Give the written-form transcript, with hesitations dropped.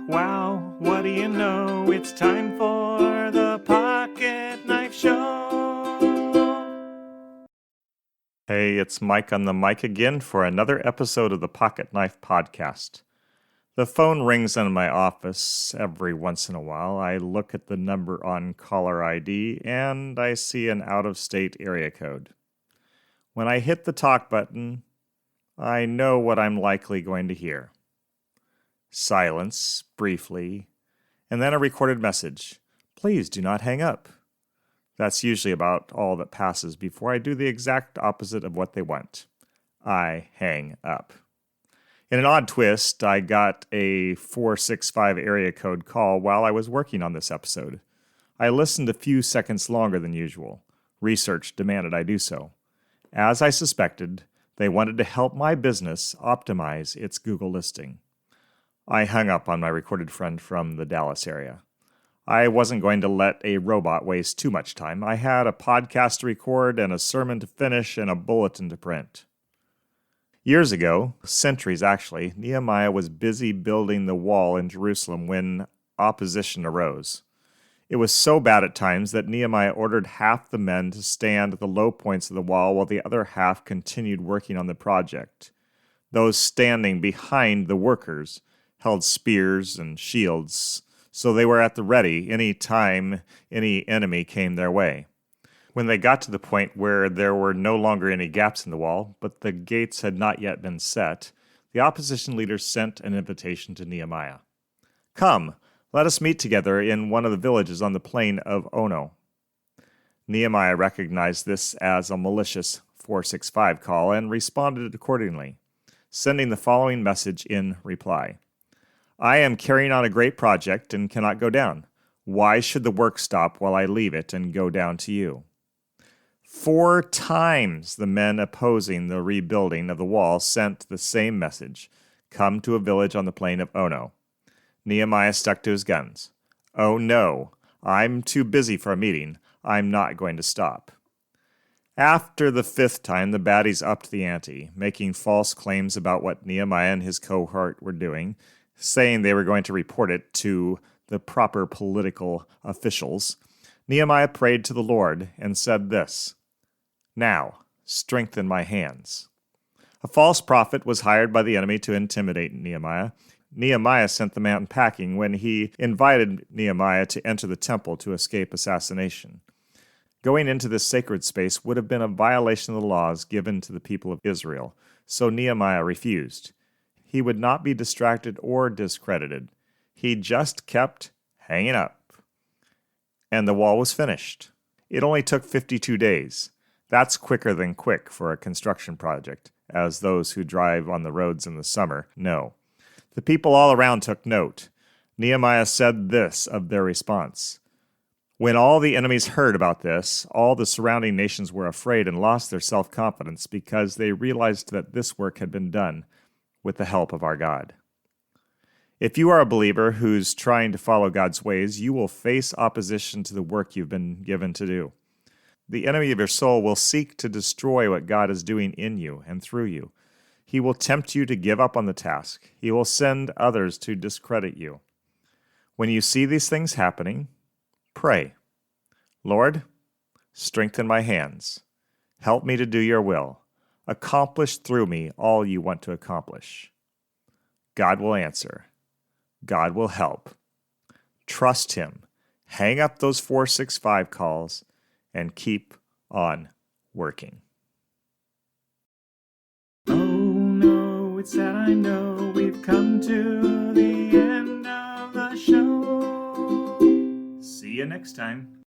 wow, what do you know? It's time for the Pocket Knife Show. Hey, it's Mike on the mic again for another episode of the Pocket Knife Podcast. The phone rings in my office every once in a while. I look at the number on caller ID and I see an out-of-state area code. When I hit the talk button, I know what I'm likely going to hear. Silence, briefly, and then a recorded message. Please do not hang up. That's usually about all that passes before I do the exact opposite of what they want. I hang up. In an odd twist, I got a 465 area code call while I was working on this episode. I listened a few seconds longer than usual. Research demanded I do so. As I suspected, they wanted to help my business optimize its Google listing. I hung up on my recorded friend from the Dallas area. I wasn't going to let a robot waste too much time. I had a podcast to record and a sermon to finish and a bulletin to print. Years ago, centuries actually, Nehemiah was busy building the wall in Jerusalem when opposition arose. It was so bad at times that Nehemiah ordered half the men to stand at the low points of the wall while the other half continued working on the project. Those standing behind the workers held spears and shields, so they were at the ready any time any enemy came their way. When they got to the point where there were no longer any gaps in the wall, but the gates had not yet been set, the opposition leaders sent an invitation to Nehemiah. Come, let us meet together in one of the villages on the plain of Ono. Nehemiah recognized this as a malicious 465 call and responded accordingly, sending the following message in reply. I am carrying on a great project and cannot go down. Why should the work stop while I leave it and go down to you? 4 times the men opposing the rebuilding of the wall sent the same message. Come to a village on the plain of Ono. Nehemiah stuck to his guns. Oh no, I'm too busy for a meeting. I'm not going to stop. After the 5th time, the baddies upped the ante, making false claims about what Nehemiah and his cohort were doing, saying they were going to report it to the proper political officials. Nehemiah prayed to the Lord and said this, Now, strengthen my hands. A false prophet was hired by the enemy to intimidate Nehemiah. Nehemiah sent the man packing when he invited Nehemiah to enter the temple to escape assassination. Going into this sacred space would have been a violation of the laws given to the people of Israel, so Nehemiah refused. He would not be distracted or discredited. He just kept hanging up. And the wall was finished. It only took 52 days. That's quicker than quick for a construction project, as those who drive on the roads in the summer know. The people all around took note. Nehemiah said this of their response. When all the enemies heard about this, all the surrounding nations were afraid and lost their self-confidence because they realized that this work had been done with the help of our God. If you are a believer who's trying to follow God's ways, you will face opposition to the work you've been given to do. The enemy of your soul will seek to destroy what God is doing in you and through you. He will tempt you to give up on the task. He will send others to discredit you. When you see these things happening, pray. Lord, strengthen my hands. Help me to do your will. Accomplish through me all you want to accomplish. God will answer. God will help. Trust him. Hang up those 465 calls and keep on working. Oh no, it's sad I know we've come to the end of the show. See you next time.